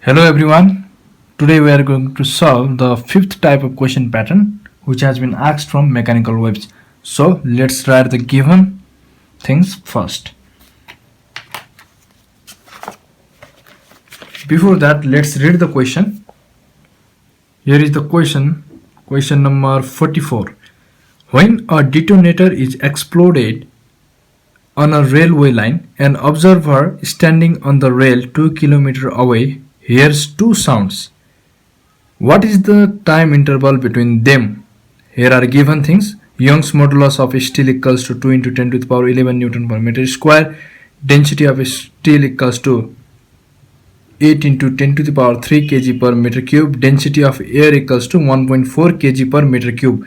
Hello everyone. Today we are going to solve the fifth type of question pattern which has been asked from mechanical waves. So let's write the given things first. Before that, let's read the question. Here is the question number 44. When a detonator is exploded on a railway line, an observer standing on the rail 2 km away hears two sounds. What is the time interval between them? Here are given things. Young's modulus of steel equals to 2 into 10 to the power 11 Newton per meter square. Density of steel equals to 8 into 10 to the power 3 kg per meter cube. Density of air equals to 1.4 kg per meter cube.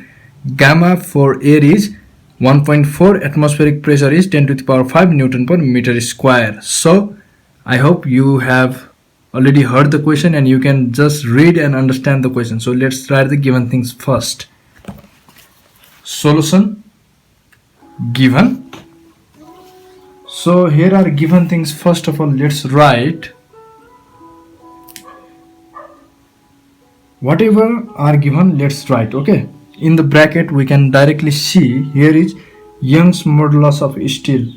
Gamma for air is 1.4. Atmospheric pressure is 10 to the power 5 Newton per meter square. So I hope you have already heard the question and you can just read and understand the question. So let's write the given things first. Solution given. So here are given things. First of all, let's write whatever are given. Let's write. Okay, in the bracket we can directly see here is Young's modulus of steel.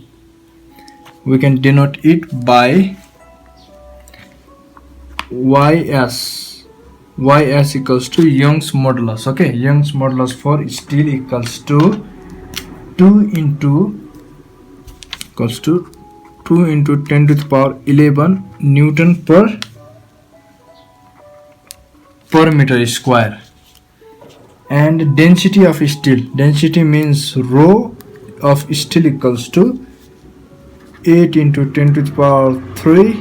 We can denote it by ys equals to Young's modulus. Okay, Young's modulus for steel equals to 2 into 10 to the power 11 Newton per meter square. And density of steel, density means rho of steel equals to 8 into 10 to the power 3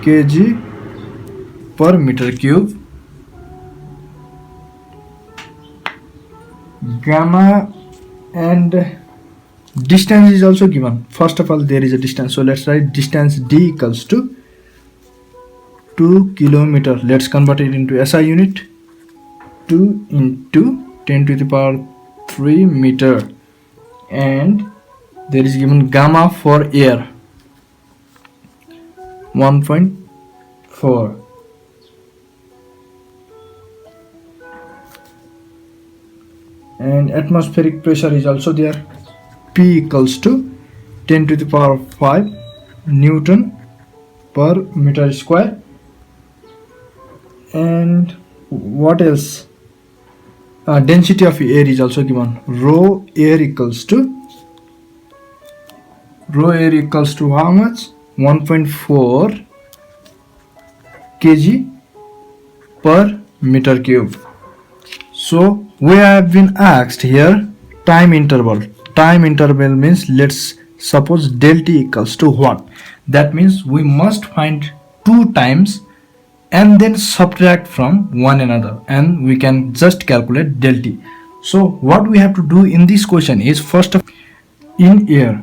kg per meter cube. Gamma and distance is also given. First of all, there is a distance, so let's write distance d equals to 2 kilometer. Let's convert it into SI unit. 2 into 10 to the power 3 meter. And there is given gamma for air 1.4. And atmospheric pressure is also there. P equals to 10 to the power 5 Newton per meter square. And what else? Density of air is also given. Rho air equals to how much? 1.4 kg per meter cube. So we have been asked here time interval. Time interval means, let's suppose del t equals to what? That means we must find two times and then subtract from one another, and we can just calculate del t. So what we have to do in this question is, first of in air,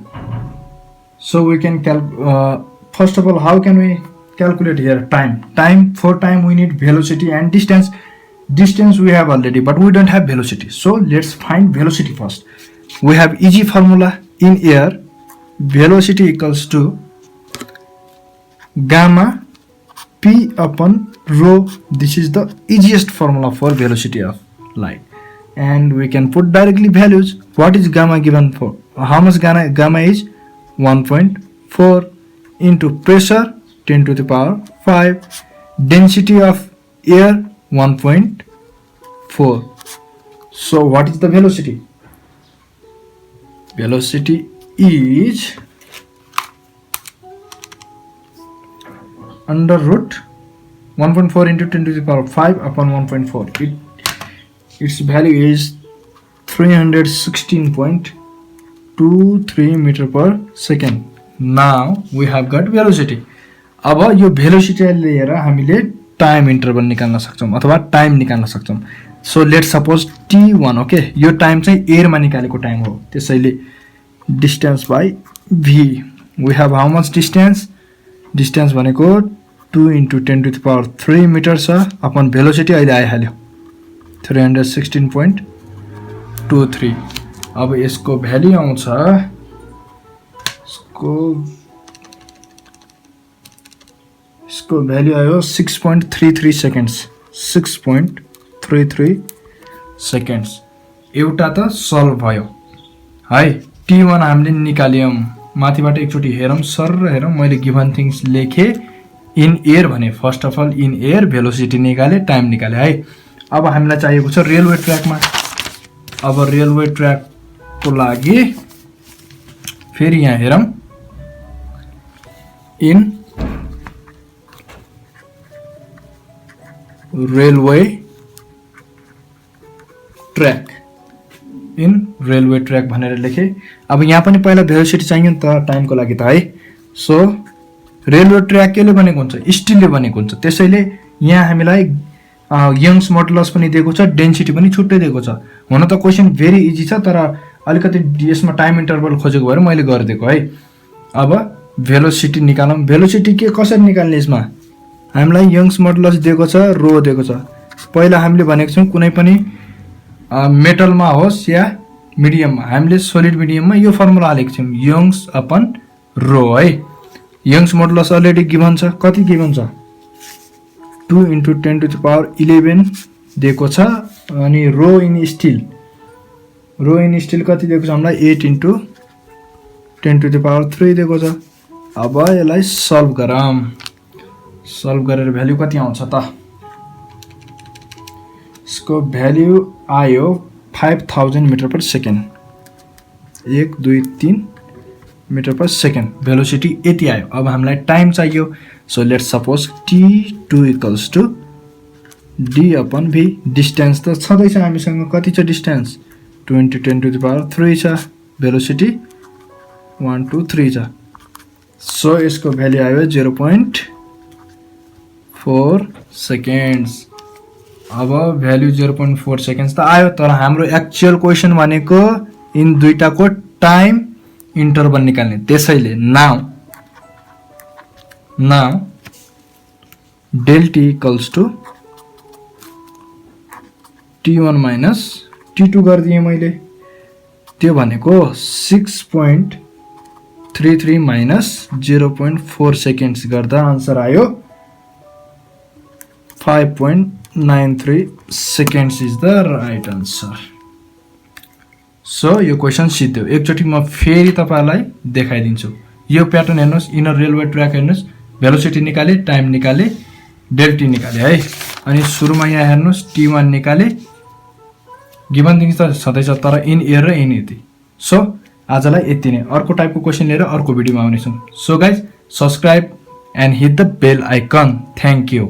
so we can first of all, how can we calculate here time? For time we need velocity and distance. Distance we have already, but we don't have velocity, so let's find velocity first. We have easy formula. In air, velocity equals to gamma p upon rho. This is the easiest formula for velocity of light, and we can put directly values. What is gamma given for? How much gamma is? 1.4 into pressure 10 to the power 5. Density of air 1.4. So what is the velocity? Velocity is under root 1.4 into 10 to the power 5 upon 1.4. Its value is 316.23 meter per second. Now we have got velocity. अब यो velocity लिएर हामीले time interval निकाल्न सक्छौं अथवा time निकाल्न सक्छौं. So let's suppose t1. Okay, यो टाइम चाहिँ एयरमा निकालेको टाइम हो, त्यसैले distance by v. We have how much distance? Distance भनेको 2 into 10 to the power 3 metre छ अपन भेलोसिटी अहिले आइहाल्यो 316.23. अब यसको भ्यालु आउँछ, यसको यसको भ्यालु आयो 6.33 सेकेन्ड्स 6.33 सेकेन्ड्स एउटा त सल्भ भयो है T1 हामीले निकाल्यौं माथिबाट एकचोटी हेरौं सर हेरौं मैले गिभन थिंग्स लेखे इन एयर भने first of all in air velocity निकाले टाइम निकाले है अब हामीलाई चाहिएको छ रेलवे ट्र्याकमा अब रेलवे ट्र्याक को लागि फेरि यहाँ हेरौं in railway track in railway track भनेर लेखे अब यहाँ पनि पहिला भेलोसिटी चाहियो नि त टाइमको लागि त है सो रेलवे ट्र्याक केले बनेको हुन्छ स्टिलले बनेको हुन्छ त्यसैले यहाँ हामीलाई यंग्स मोडुलस पनि दिएको छ डेन्सिटी पनि छुट्टै दिएको छ हुन त क्वेशन भेरी इजी छ तर अलिकति यसमा टाइम इन्टरभल खोजेको भएर मैले गरिदिएको है अब भेलोसिटी निकालौं भेलोसिटी के कसरी निकाल्ने यसमा हामीलाई यंग्स मोडुलस दिएको छ रो दिएको छ पहिला हामीले भनेको छौं कुनै पनि मेटलमा होस् या मिडियममा हामीले सोलिड मिडियममा यो फर्मुला हालेको छौं यंग्स अपन रो है यंग्स मोडुलस अलरेडी गिभन छ कति गिभन छ 2 × 10⁻11 दिएको छ अनि रो इन स्टिल कति दिएको छ हामीलाई 8 × 10⁻3 दिएको छ अब यसलाई सल्भ गरौँ सल्भ गरेर भ्यालु कति आउँछ त यसको भ्यालु आयो 5000 metre per second 1 2 3 metre per second velocity यति आयो अब हामीलाई टाइम चाहियो so let's suppose t2 = d / v distance त छँदै छ हामीसँग कति छ डिस्टेन्स 2 × 10⁻3 छ भेलोसिटी 1 2 3 छ सो यसको भ्यालु आयो 0.4 सेकेन्ड्स अब भ्यालु 0.4 सेकेन्ड्स त आयो तर हाम्रो एक्चुअल क्वेशन भनेको इन दुईटाको टाइम इन्टरभल निकाल्ने त्यसैले now del t = t1 - t2 गरिदिए मैले त्यो भनेको 6.33 - 0.4 सेकेन्ड्स गर्दा आन्सर आयो 5.93 seconds is the right answer. So यो क्वेशन सिद्धो एकचोटी म फेरि तपाईलाई देखाइदिन्छु यो प्याटर्न हेर्नुस् इनर रेलवे ट्र्याक हेर्नुस् भेलोसिटी निकाले टाइम निकाले डेल टी निकाले है अनि सुरुमा यहाँ हेर्नुस् t1 निकाले गिभन थिंग्स त छँदैछ तर इन एयर र इन यति सो आजलाई यति नै अर्को टाइपको क्वेशन लिएर अर्को भिडियोमा आउनेछौं so guys subscribe and hit the bell icon thank you